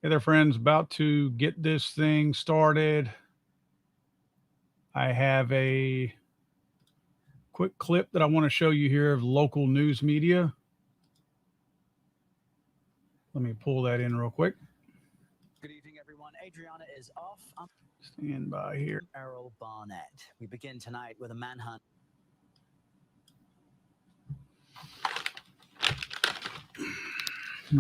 Hey there, friends. About to get this thing started. I have a quick clip that I want to show you here of local news media. Let me pull that in real quick. Good evening, everyone. Adriana is off. Stand by here. Errol Barnett. We begin tonight with a manhunt.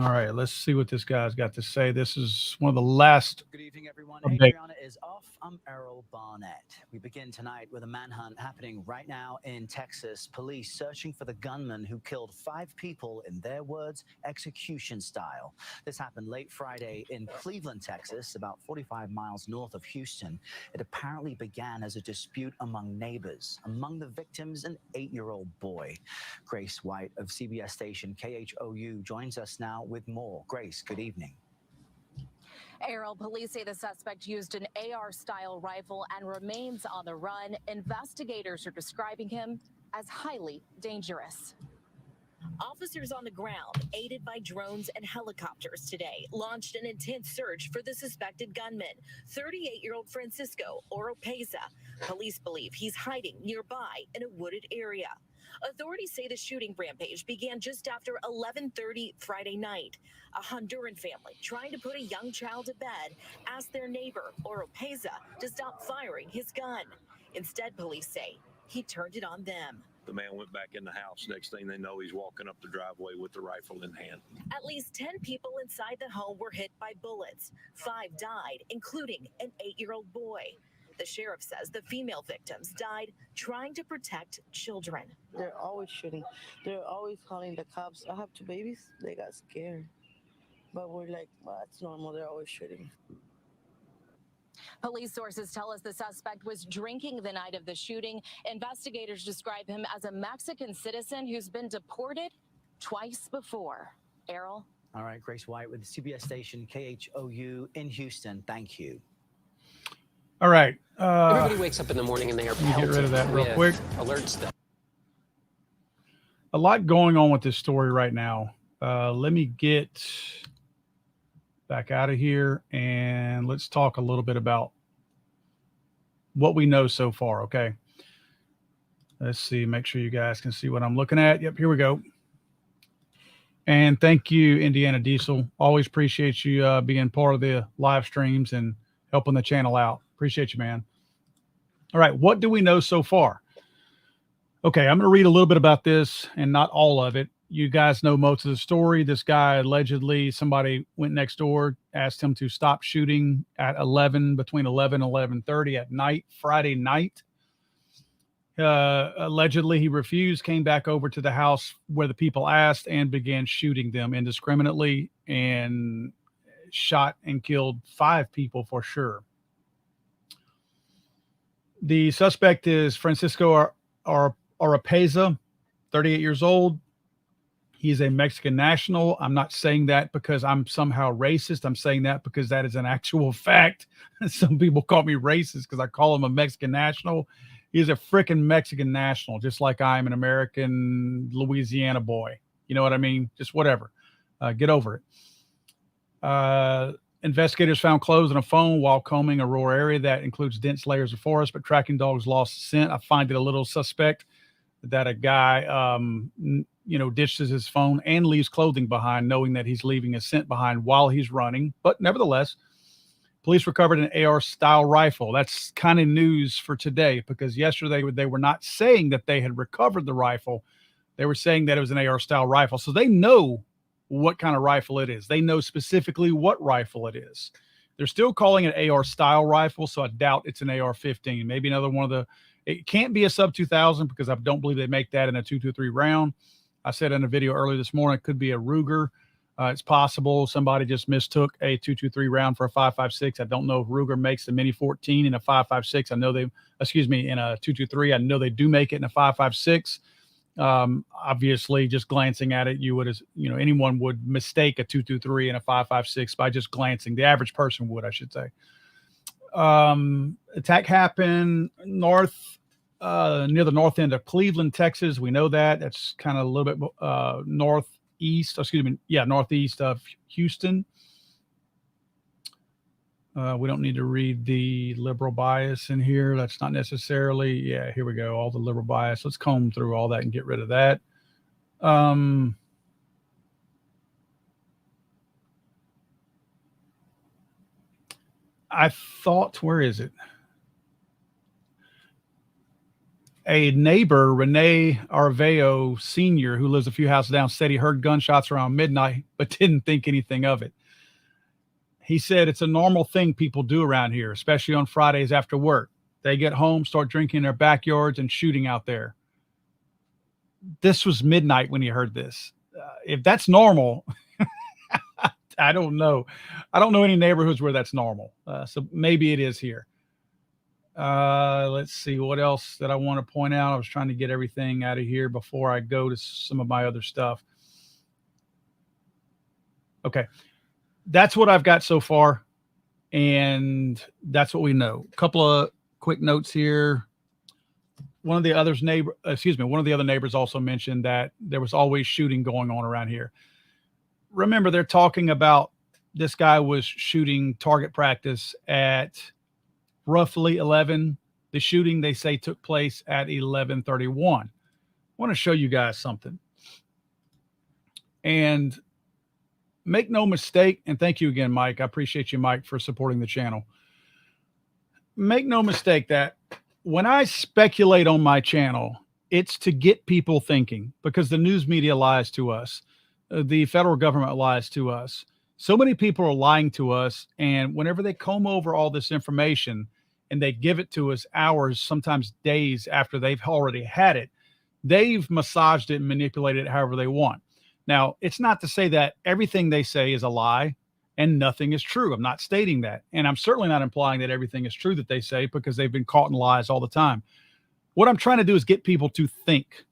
All right, let's see what this guy's got to say. This is one of the last. Good evening, everyone. update. Adriana is off. I'm Errol Barnett. We begin tonight with a manhunt happening right now in Texas. Police searching for the gunman who killed 5 people, in their words, execution style. This happened late Friday in Cleveland, Texas, about 45 miles north of Houston. It apparently began as a dispute among neighbors. Among the victims, an 8-year-old boy. Grace White of CBS station KHOU joins us now with more. Grace, good evening. Errol, police say the suspect used an AR-style rifle and remains on the run. Investigators are describing him as highly dangerous. Officers on the ground, aided by drones and helicopters today, launched an intense search for the suspected gunman, 38-year-old Francisco Oropeza. Police believe he's hiding nearby in a wooded area. Authorities say the shooting rampage began just after 11:30 Friday night. A Honduran family trying to put a young child to bed asked their neighbor, Oropeza, to stop firing his gun. Instead, police say he turned it on them. The man went back in the house. Next thing they know, he's walking up the driveway with the rifle in hand. At least 10 people inside the home were hit by bullets. 5 died, including an 8-year-old boy. The sheriff says the female victims died trying to protect children. They're always shooting. They're always calling the cops. I have 2 babies. They got scared. But we're like, well, that's normal. They're always shooting. Police sources tell us the suspect was drinking the night of the shooting. Investigators describe him as a Mexican citizen who's been deported twice before. Errol? All right, Grace White with the CBS station KHOU in Houston. Thank you. All right. Everybody wakes up in the morning and they are Let me get rid of that real with quick. alerts that A lot going on with this story right now. Let me get back out of here and let's talk a little bit about what we know so far. Okay. Let's see. Make sure you guys can see what I'm looking at. Yep. Here we go. And thank you, Indiana Diesel. Always appreciate you being part of the live streams and helping the channel out. Appreciate you, man. All right. What do we know so far? Okay. I'm going to read a little bit about this and not all of it. You guys know most of the story. This guy allegedly, somebody went next door, asked him to stop shooting at between 11 and 11:30 at night, Friday night. Allegedly, he refused, came back over to the house where the people asked and began shooting them indiscriminately and shot and killed 5 people for sure. The suspect is Francisco Oropeza, 38 years old. He's a Mexican national. I'm not saying that because I'm somehow racist. I'm saying that because that is an actual fact. Some people call me racist because I call him a Mexican national. He's a freaking Mexican national, just like I'm an American Louisiana boy. You know what I mean? Just whatever. Get over it. Investigators found clothes and a phone while combing a rural area that includes dense layers of forest, but tracking dogs lost scent. I find it a little suspect that a guy ditches his phone and leaves clothing behind, knowing that he's leaving a scent behind while he's running. But nevertheless, police recovered an AR-style rifle. That's kind of news for today because yesterday they were not saying that they had recovered the rifle. They were saying that it was an AR-style rifle. So they know what kind of rifle it is. They know specifically what rifle it is. They're still calling it AR-style rifle, so I doubt it's an AR-15. Maybe another one of the – it can't be a sub-2000 because I don't believe they make that in a .223 round. I said in a video earlier this morning, it could be a Ruger. It's possible somebody just mistook a .223 round for a 5.56. I don't know if Ruger makes the Mini 14 in a 5.56. I know in a .223. I know they do make it in a 5.56. Obviously, just glancing at it, anyone would mistake a .223 and a 5.56 by just glancing. The average person would, I should say. Attack happened near the north end of Cleveland, Texas. We know that. That's kind of a little bit northeast of Houston. We don't need to read the liberal bias in here. That's not necessarily, yeah, here we go. All the liberal bias. Let's comb through all that and get rid of that. I thought, where is it? A neighbor, Renee Arveo Sr., who lives a few houses down, said he heard gunshots around midnight, but didn't think anything of it. He said it's a normal thing people do around here, especially on Fridays after work. They get home, start drinking in their backyards and shooting out there. This was midnight when he heard this. If that's normal, I don't know. I don't know any neighborhoods where that's normal. So maybe it is here. Let's see what else that I want to point out. I was trying to get everything out of here before I go to some of my other stuff. Okay. That's what I've got so far. And that's what we know. A couple of quick notes here. One of the other neighbors also mentioned that there was always shooting going on around here. Remember, they're talking about this guy was shooting target practice at roughly 11. The shooting, they say, took place at 11:31. I want to show you guys something. And make no mistake, and thank you again, Mike. I appreciate you, Mike, for supporting the channel. Make no mistake that when I speculate on my channel, it's to get people thinking, because the news media lies to us. The federal government lies to us. So many people are lying to us. And whenever they comb over all this information and they give it to us hours, sometimes days after they've already had it, they've massaged it and manipulated it however they want. Now, it's not to say that everything they say is a lie and nothing is true. I'm not stating that. And I'm certainly not implying that everything is true that they say, because they've been caught in lies all the time. What I'm trying to do is get people to think.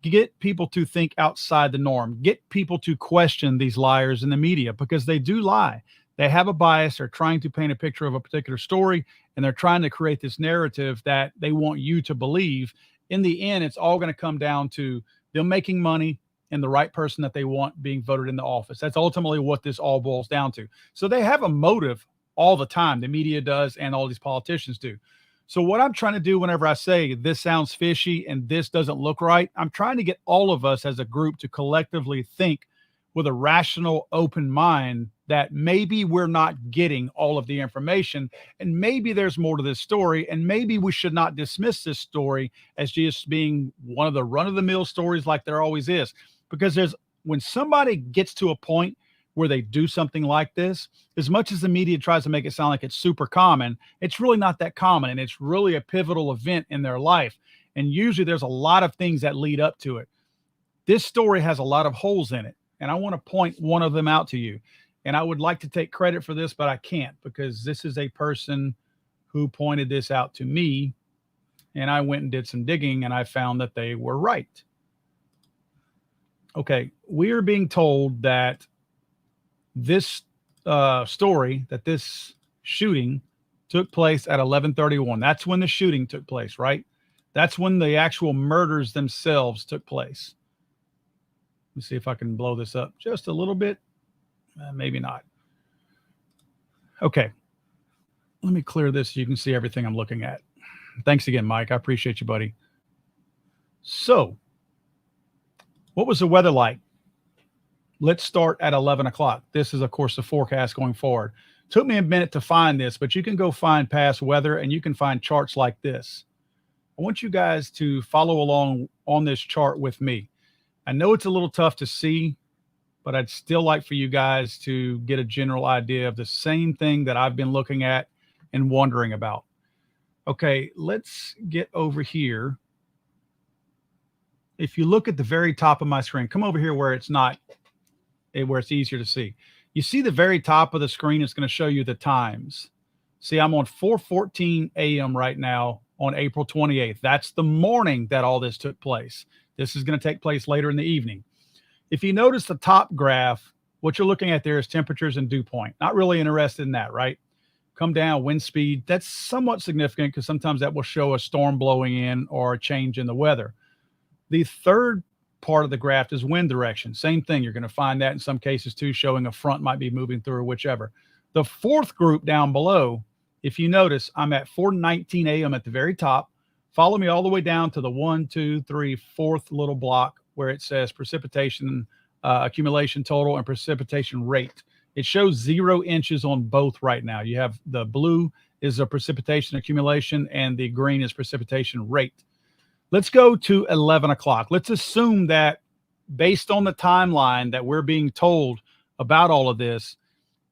Get people to think outside the norm. Get people to question these liars in the media, because they do lie. They have a bias. They're trying to paint a picture of a particular story, and they're trying to create this narrative that they want you to believe. In the end, it's all going to come down to them making money and the right person that they want being voted into office. That's ultimately what this all boils down to. So they have a motive all the time. The media does, and all these politicians do. So what I'm trying to do whenever I say this sounds fishy and this doesn't look right, I'm trying to get all of us as a group to collectively think with a rational, open mind that maybe we're not getting all of the information, and maybe there's more to this story, and maybe we should not dismiss this story as just being one of the run-of-the-mill stories like there always is. Because when somebody gets to a point where they do something like this, as much as the media tries to make it sound like it's super common, it's really not that common, and it's really a pivotal event in their life. And usually there's a lot of things that lead up to it. This story has a lot of holes in it, and I want to point one of them out to you. And I would like to take credit for this, but I can't, because this is a person who pointed this out to me, and I went and did some digging, and I found that they were right. Okay, we are being told that this story, that this shooting took place at 11:31. That's when the shooting took place, right? That's when the actual murders themselves took place. Let me see if I can blow this up just a little bit. Maybe not. Okay. Let me clear this so you can see everything I'm looking at. Thanks again, Mike. I appreciate you, buddy. So, what was the weather like? Let's start at 11 o'clock. This is, of course, the forecast going forward. Took me a minute to find this, but you can go find past weather, and you can find charts like this. I want you guys to follow along on this chart with me. I know it's a little tough to see, but I'd still like for you guys to get a general idea of the same thing that I've been looking at and wondering about. Okay, let's get over here. If you look at the very top of my screen, come over here where it's not, where it's easier to see. You see the very top of the screen, it's going to show you the times. See, I'm on 4:14 a.m. right now on April 28th. That's the morning that all this took place. This is going to take place later in the evening. If you notice the top graph, what you're looking at there is temperatures and dew point. Not really interested in that, right? Come down, wind speed. That's somewhat significant because sometimes that will show a storm blowing in or a change in the weather. The third part of the graph is wind direction. Same thing. You're going to find that in some cases too, showing a front might be moving through or whichever. The fourth group down below, if you notice, I'm at 4:19 a.m. at the very top. Follow me all the way down to the 1, 2, 3, fourth little block where it says precipitation accumulation total and precipitation rate. It shows 0 inches on both right now. You have the blue is a precipitation accumulation and the green is precipitation rate. Let's go to 11 o'clock. Let's assume that based on the timeline that we're being told about all of this,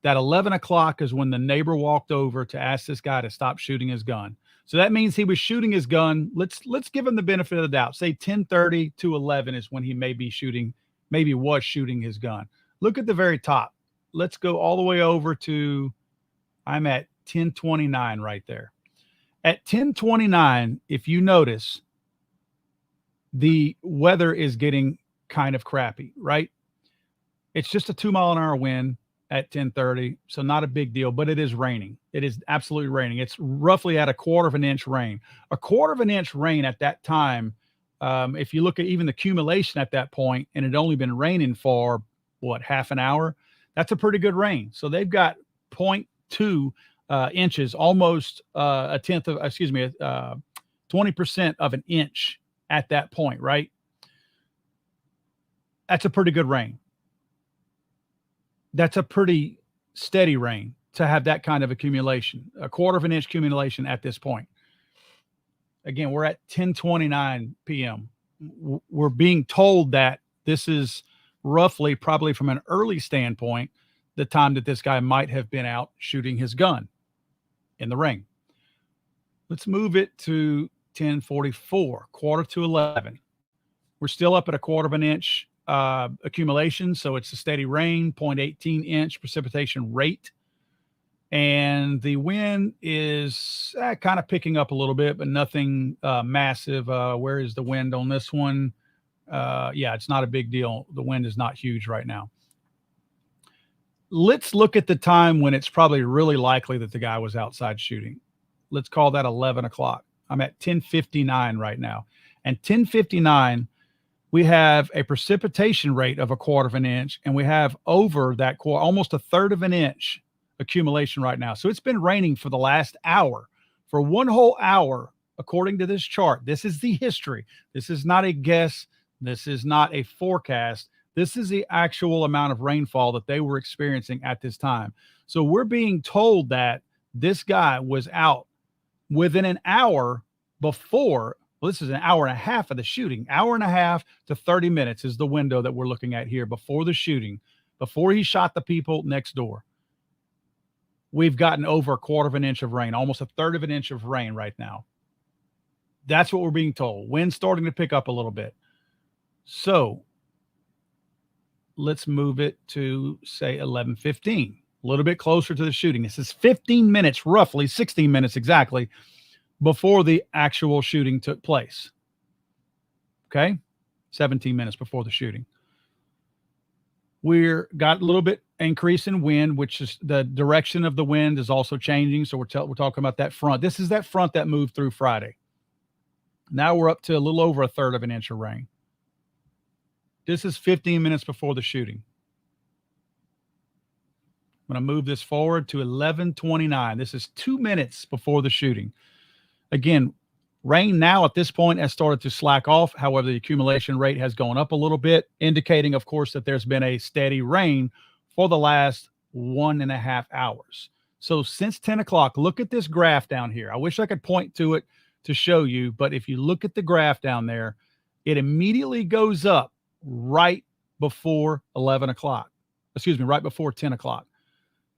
that 11 o'clock is when the neighbor walked over to ask this guy to stop shooting his gun. So that means he was shooting his gun. Let's give him the benefit of the doubt. Say 10:30 to 11 is when he maybe was shooting his gun. Look at the very top. Let's go all the way over to, I'm at 10:29 right there. At 10:29, if you notice, the weather is getting kind of crappy, right? It's just a 2-mile-an-hour wind at 10:30, so not a big deal, but it is raining. It is absolutely raining. It's roughly at a 1/4 of an inch rain. A 1/4 of an inch rain at that time, if you look at even the accumulation at that point, and it had only been raining for, half an hour, that's a pretty good rain. So they've got 0.2 inches, almost a tenth of, 20% of an inch at that point, right? That's a pretty good rain. That's a pretty steady rain to have that kind of accumulation, a 1/4 of an inch accumulation at this point. Again, we're at 10:29 p.m. We're being told that this is roughly, probably from an early standpoint, the time that this guy might have been out shooting his gun in the rain. Let's move it to 10:44, 1/4 to 11. We're still up at a 1/4 of an inch accumulation, so it's a steady rain, 0.18 inch precipitation rate. And the wind is kind of picking up a little bit, but nothing massive. Where is the wind on this one? Yeah, it's not a big deal. The wind is not huge right now. Let's look at the time when it's probably really likely that the guy was outside shooting. Let's call that 11 o'clock. I'm at 10:59 right now. And 10:59, we have a precipitation rate of a 1/4 of an inch, and we have over that almost a 1/3 of an inch accumulation right now. So it's been raining for the last hour. For 1 whole hour, according to this chart, this is the history. This is not a guess. This is not a forecast. This is the actual amount of rainfall that they were experiencing at this time. So we're being told that this guy was out within an hour before. Well, this is an hour and a half of the shooting. Hour and a half to 30 minutes is the window that we're looking at here before the shooting, before he shot the people next door. We've gotten over a 1/4 of an inch of rain, almost a 1/3 of an inch of rain right now. That's what we're being told. Wind's starting to pick up a little bit. So let's move it to, say, 11:15, a little bit closer to the shooting. This is 15 minutes, roughly 16 minutes exactly, before the actual shooting took place. Okay? 17 minutes before the shooting. We're got a little bit increase in wind, which is the direction of the wind is also changing. So we're talking about that front. This is that front that moved through Friday. Now we're up to a little over a 1/3 of an inch of rain. This is 15 minutes before the shooting. I'm going to move this forward to 11:29. This is 2 minutes before the shooting. Again, rain now at this point has started to slack off. However, the accumulation rate has gone up a little bit, indicating, of course, that there's been a steady rain for the last 1.5 hours. So since 10 o'clock, look at this graph down here. I wish I could point to it to show you, but if you look at the graph down there, it immediately goes up right before 11 o'clock. Excuse me, right before 10 o'clock.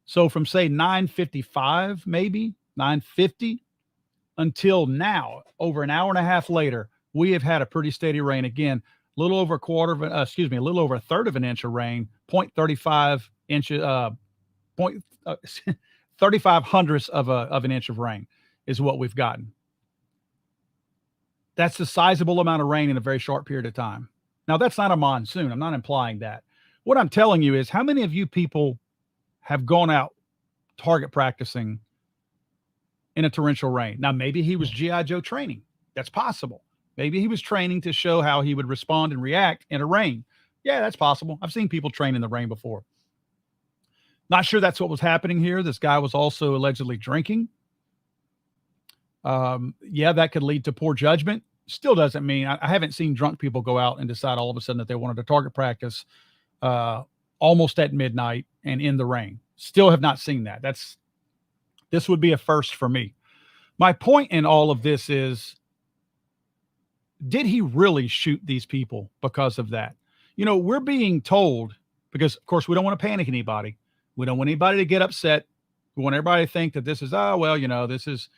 So from, say, 9:55, maybe 9:50, until now, over an hour and a half later, we have had a pretty steady rain. Again, a little over a 1/3 of an inch of rain, 0.35 inches, 35 hundredths of an inch of rain is what we've gotten. That's a sizable amount of rain in a very short period of time. Now, that's not a monsoon. I'm not implying that. What I'm telling you is, how many of you people have gone out target practicing in a torrential rain? Now, maybe he was G.I. Joe training. That's possible. Maybe he was training to show how he would respond and react in a rain. Yeah, that's possible. I've seen people train in the rain before. Not sure that's what was happening here. This guy was also allegedly drinking. Yeah, that could lead to poor judgment. Still doesn't mean I haven't seen drunk people go out and decide all of a sudden that they wanted to target practice almost at midnight and in the rain. Still have not seen that. This would be a first for me. My point in all of this is, did he really shoot these people because of that? You know, we're being told, because of course we don't want to panic anybody. We don't want anybody to get upset. We want everybody to think that this is, oh, well, you know, this is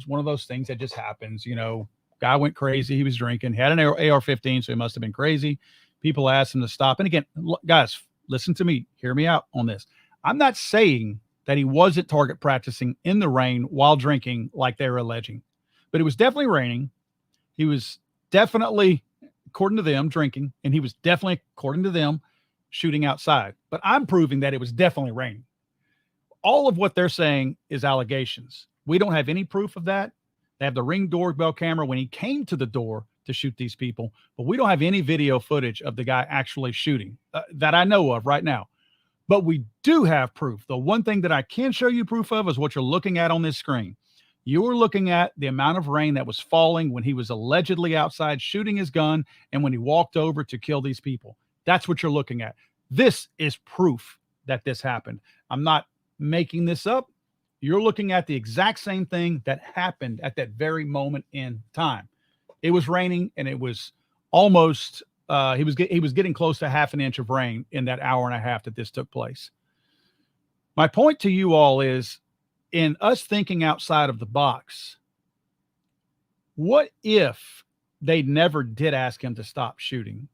one of those things that just happens. You know, guy went crazy. He was drinking, had an AR-15, so he must have been crazy. People asked him to stop. And again, guys, listen to me. Hear me out on this. I'm not saying that he wasn't target practicing in the rain while drinking like they were alleging, but it was definitely raining. He was definitely, according to them, drinking, and he was definitely, according to them, shooting outside. But I'm proving that it was definitely raining. All of what they're saying is allegations. We don't have any proof of that. They have the Ring doorbell camera when he came to the door to shoot these people, but we don't have any video footage of the guy actually shooting that I know of right now. But we do have proof. The one thing that I can show you proof of is what you're looking at on this screen. You are looking at the amount of rain that was falling when he was allegedly outside shooting his gun and when he walked over to kill these people. That's what you're looking at. This is proof that this happened. I'm not making this up. You're looking at the exact same thing that happened at that very moment in time. It was raining, and it was almost he was getting close to half an inch of rain in that hour and a half that this took place. My point to you all is, in us thinking outside of the box, what if they never did ask him to stop shooting?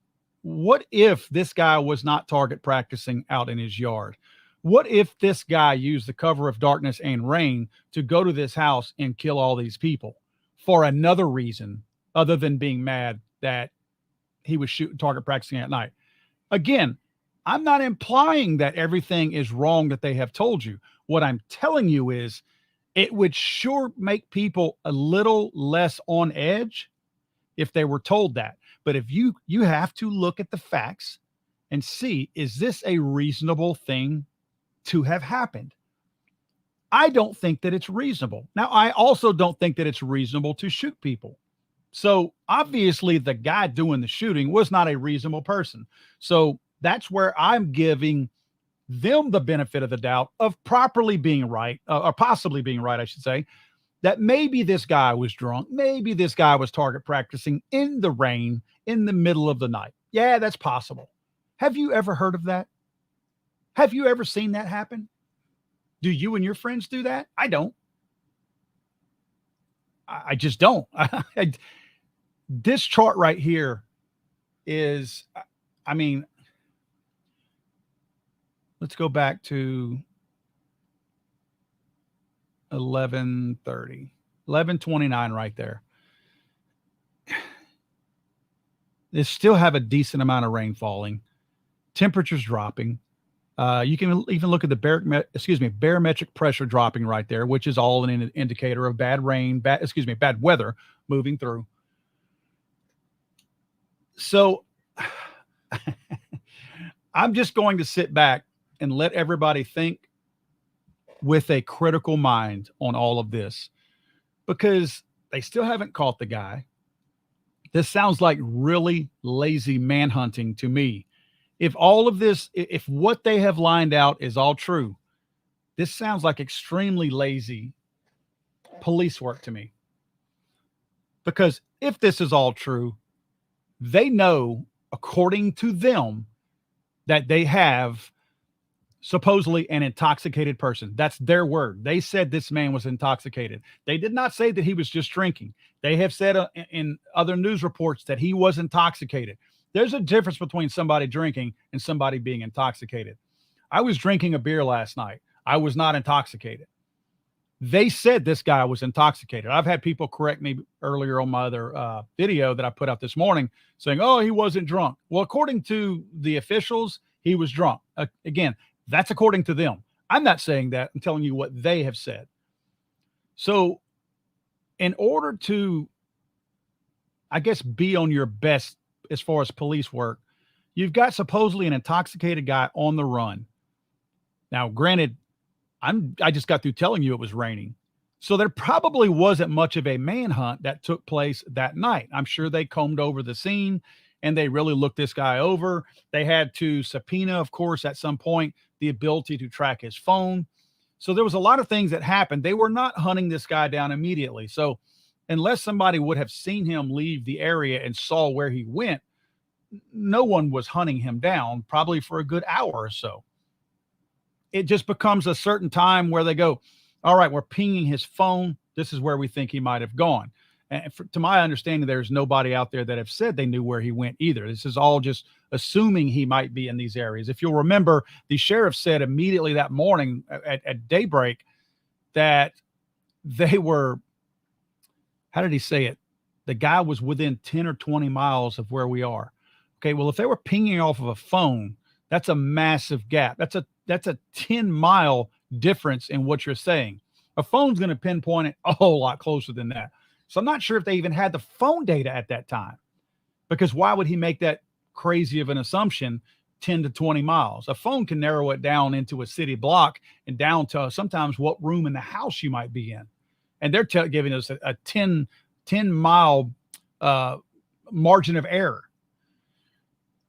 What if this guy was not target practicing out in his yard? What if this guy used the cover of darkness and rain to go to this house and kill all these people for another reason other than being mad that he was target practicing at night? Again, I'm not implying that everything is wrong that they have told you. What I'm telling you is, it would sure make people a little less on edge if they were told that. But if you have to look at the facts and see, is this a reasonable thing to have happened? I don't think that it's reasonable. Now, I also don't think that it's reasonable to shoot people. So obviously the guy doing the shooting was not a reasonable person. So that's where I'm giving them the benefit of the doubt of properly being right, or possibly being right, I should say, that maybe this guy was drunk. Maybe this guy was target practicing in the rain in the middle of the night. Yeah, that's possible. Have you ever heard of that? Have you ever seen that happen? Do you and your friends do that? I don't. I just don't. This chart right here is, I mean, let's go back to 11:30, 11:29 right there. They still have a decent amount of rain falling. Temperatures dropping. You can even look at the barometric pressure dropping right there, which is all an indicator of bad weather moving through. So I'm just going to sit back and let everybody think with a critical mind on all of this, because they still haven't caught the guy. This sounds like really lazy manhunting to me. If all of this, if what they have lined out is all true, this sounds like extremely lazy police work to me. Because if this is all true, they know, according to them, that they have supposedly an intoxicated person. That's their word. They said this man was intoxicated. They did not say that he was just drinking. They have said in other news reports that he was intoxicated. There's a difference between somebody drinking and somebody being intoxicated. I was drinking a beer last night. I was not intoxicated. They said this guy was intoxicated. I've had people correct me earlier on my other video that I put out this morning saying, oh, he wasn't drunk. Well, according to the officials, he was drunk. Again, that's according to them. I'm not saying that. I'm telling you what they have said. So in order to, I guess, be on your best as far as police work, you've got supposedly an intoxicated guy on the run. Now, granted, I just got through telling you it was raining. So there probably wasn't much of a manhunt that took place that night. I'm sure they combed over the scene and they really looked this guy over. They had to subpoena, of course, at some point, the ability to track his phone. So there was a lot of things that happened. They were not hunting this guy down immediately. So unless somebody would have seen him leave the area and saw where he went, no one was hunting him down probably for a good hour or so. It just becomes a certain time where they go, all right, we're pinging his phone. This is where we think he might have gone. And to my understanding, there's nobody out there that have said they knew where he went either. This is all just assuming he might be in these areas. If you'll remember, the sheriff said immediately that morning at daybreak that they were, how did he say it? The guy was within 10 or 20 miles of where we are. Okay, well, if they were pinging off of a phone, that's a massive gap. That's a 10-mile difference in what you're saying. A phone's going to pinpoint it a whole lot closer than that. So I'm not sure if they even had the phone data at that time, because why would he make that crazy of an assumption 10 to 20 miles? A phone can narrow it down into a city block and down to sometimes what room in the house you might be in. And they're giving us a 10-mile margin of error.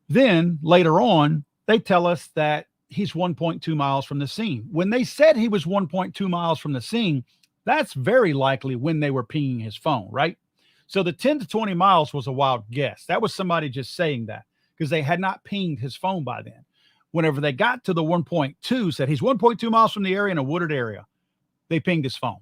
Then later on, they tell us that he's 1.2 miles from the scene. When they said he was 1.2 miles from the scene, that's very likely when they were pinging his phone, right? So the 10 to 20 miles was a wild guess. That was somebody just saying that because they had not pinged his phone by then. Whenever they got to the 1.2, said he's 1.2 miles from the area in a wooded area, they pinged his phone.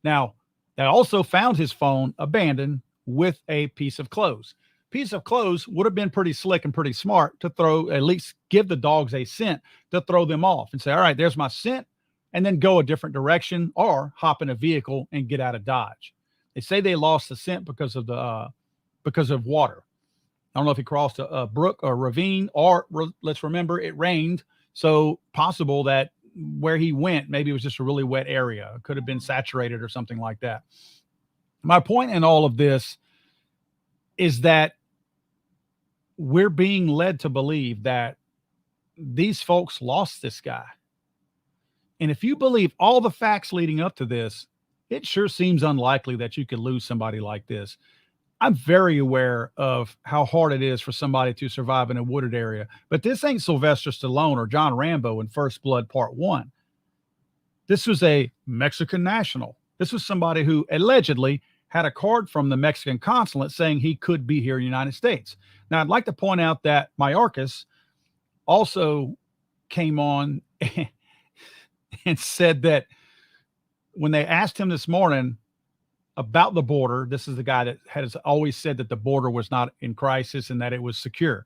Now, they also found his phone abandoned with a piece of clothes. Piece of clothes would have been pretty slick and pretty smart to throw, at least give the dogs a scent to throw them off and say, all right, there's my scent, and then go a different direction or hop in a vehicle and get out of Dodge. They say they lost the scent because of water. I don't know if he crossed a brook or ravine, or let's remember it rained. So possible that where he went, maybe it was just a really wet area. It could have been saturated or something like that. My point in all of this is that we're being led to believe that these folks lost this guy. And if you believe all the facts leading up to this, it sure seems unlikely that you could lose somebody like this. I'm very aware of how hard it is for somebody to survive in a wooded area, but this ain't Sylvester Stallone or John Rambo in First Blood Part 1. This was a Mexican national. This was somebody who allegedly had a card from the Mexican consulate saying he could be here in the United States. Now, I'd like to point out that Mayorkas also came on and said that when they asked him this morning about the border, this is the guy that has always said that the border was not in crisis and that it was secure.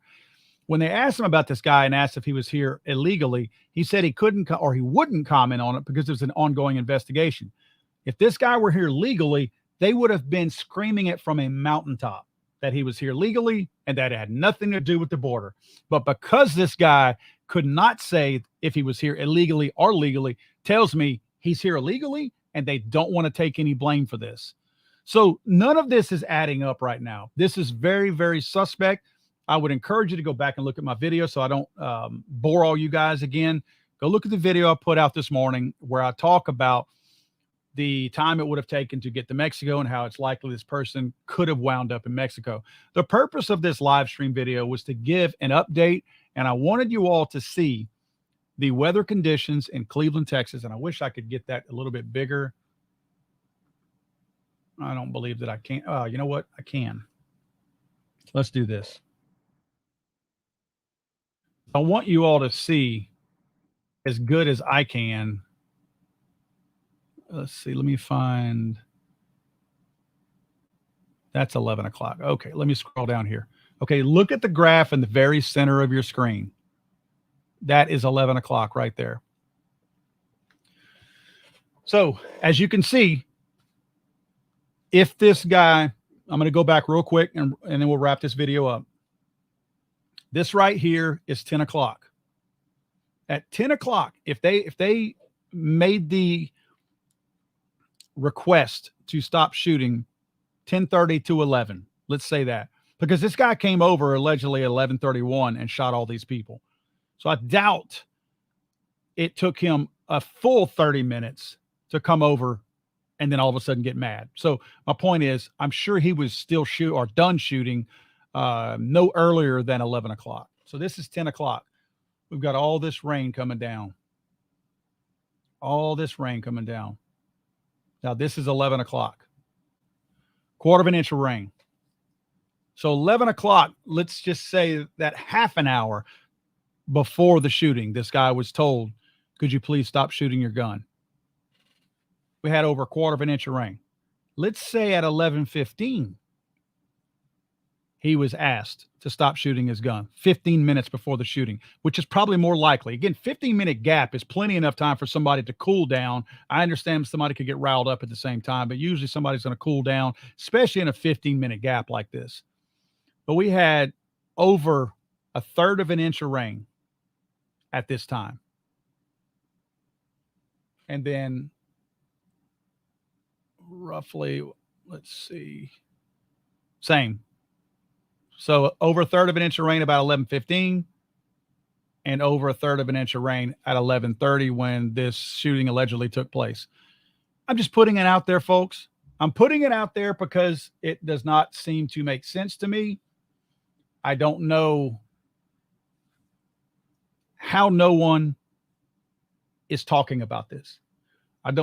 When they asked him about this guy and asked if he was here illegally, he said he couldn't or he wouldn't comment on it because it was an ongoing investigation. If this guy were here legally, they would have been screaming it from a mountaintop that he was here legally and that it had nothing to do with the border. But because this guy could not say if he was here illegally or legally, tells me he's here illegally and they don't want to take any blame for this. So none of this is adding up right now. This is very, very suspect. I would encourage you to go back and look at my video so I don't bore all you guys again. Go look at the video I put out this morning where I talk about the time it would have taken to get to Mexico and how it's likely this person could have wound up in Mexico. The purpose of this live stream video was to give an update, and I wanted you all to see the weather conditions in Cleveland, Texas, and I wish I could get that a little bit bigger. I don't believe that I can. Oh, you know what? I can. Let's do this. I want you all to see as good as I can. Let's see. Let me find. That's 11 o'clock. Okay. Let me scroll down here. Okay. Look at the graph in the very center of your screen. That is 11 o'clock right there. So as you can see, if this guy, I'm going to go back real quick and then we'll wrap this video up. This right here is 10 o'clock. At 10 o'clock, if they made the request to stop shooting 10:30 to 11, let's say that, because this guy came over allegedly at 11:31 and shot all these people. So I doubt it took him a full 30 minutes to come over and then all of a sudden get mad. So my point is, I'm sure he was still done shooting no earlier than 11 o'clock. So this is 10 o'clock. We've got all this rain coming down. All this rain coming down. Now this is 11 o'clock. Quarter of an inch of rain. So 11 o'clock, let's just say that half an hour before the shooting, this guy was told, could you please stop shooting your gun? We had over a quarter of an inch of rain. Let's say at 11:15, he was asked to stop shooting his gun 15 minutes before the shooting, which is probably more likely. Again, 15-minute gap is plenty enough time for somebody to cool down. I understand somebody could get riled up at the same time, but usually somebody's going to cool down, especially in a 15-minute gap like this. But we had over a third of an inch of rain at this time. And then roughly, let's see, same. So over a third of an inch of rain about 11:15, and over a third of an inch of rain at 11:30 when this shooting allegedly took place. I'm just putting it out there, folks. I'm putting it out there because it does not seem to make sense to me. I don't know how no one is talking about this. I'm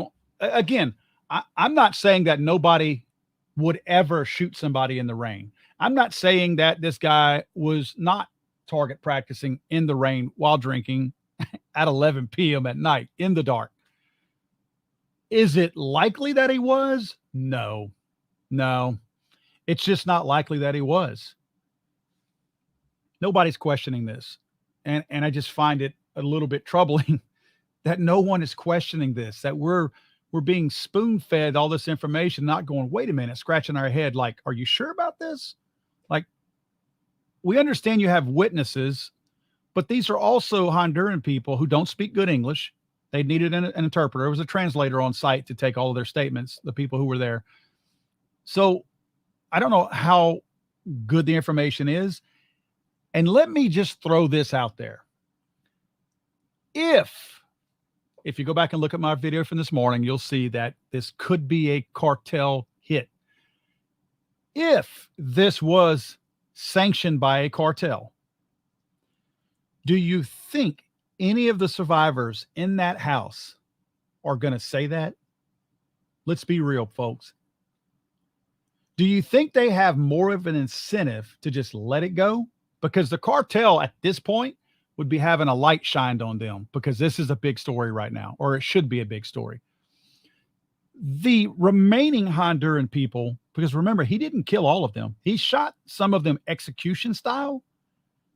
not saying that nobody would ever shoot somebody in the rain. I'm not saying that this guy was not target practicing in the rain while drinking at 11 p.m. at night in the dark. Is it likely that he was? No. It's just not likely that he was. Nobody's questioning this. And I just find it a little bit troubling that no one is questioning this, that we're being spoon-fed all this information, not going, wait a minute, scratching our head like, are you sure about this? Like, we understand you have witnesses, but these are also Honduran people who don't speak good English. They needed an interpreter. There was a translator on site to take all of their statements, the people who were there. So I don't know how good the information is. And let me just throw this out there. If you go back and look at my video from this morning, you'll see that this could be a cartel hit. If this was sanctioned by a cartel, do you think any of the survivors in that house are going to say that? Let's be real, folks. Do you think they have more of an incentive to just let it go? Because the cartel at this point would be having a light shined on them, because this is a big story right now, or it should be a big story. The remaining Honduran people, because remember, he didn't kill all of them. He shot some of them execution style,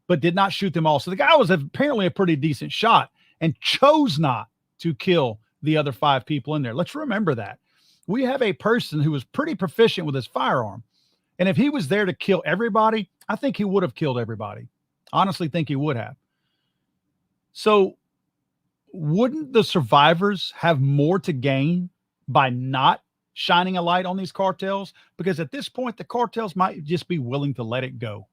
but did not shoot them all. So the guy was apparently a pretty decent shot and chose not to kill the other 5 people in there. Let's remember that. We have a person who was pretty proficient with his firearm. And if he was there to kill everybody, I think he would have killed everybody. Honestly, think he would have. So wouldn't the survivors have more to gain by not shining a light on these cartels? Because at this point, the cartels might just be willing to let it go.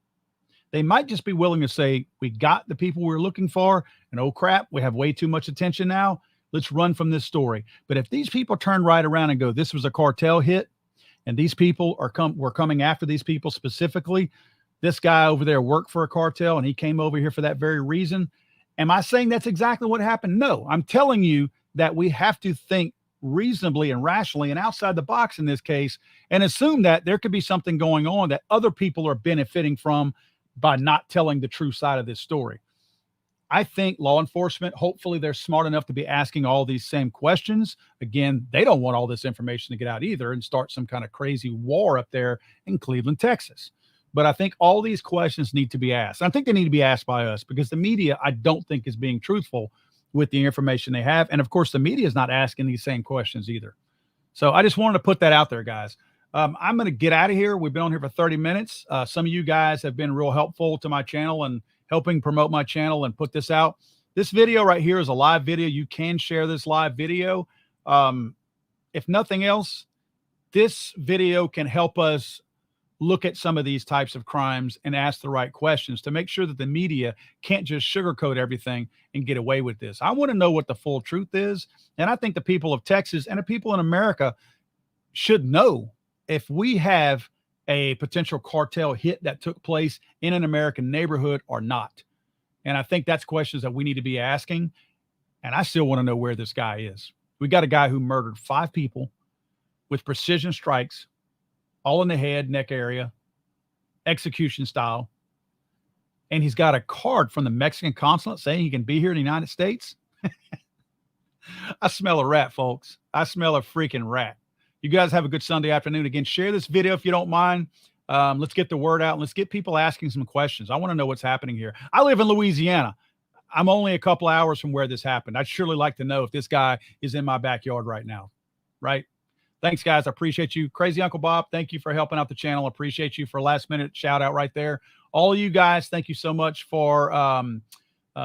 They might just be willing to say, we got the people we're looking for, and oh crap, we have way too much attention now. Let's run from this story. But if these people turn right around and go, this was a cartel hit, and these people we're coming after these people specifically, this guy over there worked for a cartel and he came over here for that very reason. Am I saying that's exactly what happened? No, I'm telling you that we have to think reasonably and rationally and outside the box in this case, and assume that there could be something going on that other people are benefiting from by not telling the true side of this story. I think law enforcement, hopefully they're smart enough to be asking all these same questions. Again, they don't want all this information to get out either and start some kind of crazy war up there in Cleveland, Texas. But I think all these questions need to be asked. I think they need to be asked by us, because the media, I don't think, is being truthful with the information they have. And of course, the media is not asking these same questions either. So I just wanted to put that out there, guys. I'm going to get out of here. We've been on here for 30 minutes. Some of you guys have been real helpful to my channel and helping promote my channel and put this out. This video right here is a live video. You can share this live video. If nothing else, this video can help us look at some of these types of crimes and ask the right questions to make sure that the media can't just sugarcoat everything and get away with this. I want to know what the full truth is. And I think the people of Texas and the people in America should know if we have a potential cartel hit that took place in an American neighborhood or not. And I think that's questions that we need to be asking. And I still want to know where this guy is. We got a guy who murdered 5 people with precision strikes, all in the head, neck area, execution style. And he's got a card from the Mexican consulate saying he can be here in the United States. I smell a rat, folks. I smell a freaking rat. You guys have a good Sunday afternoon. Again, share this video if you don't mind. Let's get the word out and let's get people asking some questions. I want to know what's happening here. I live in Louisiana. I'm only a couple hours from where this happened. I'd surely like to know if this guy is in my backyard right now, right? Thanks, guys. I appreciate you. Crazy Uncle Bob, thank you for helping out the channel. Appreciate you for a last-minute shout-out right there. All of you guys, thank you so much for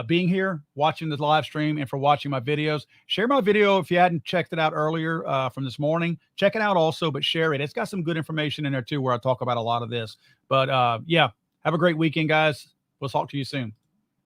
being here, watching the live stream, and for watching my videos. Share my video if you hadn't checked it out earlier from this morning. Check it out also, but share it. It's got some good information in there, too, where I talk about a lot of this. But, yeah, have a great weekend, guys. We'll talk to you soon.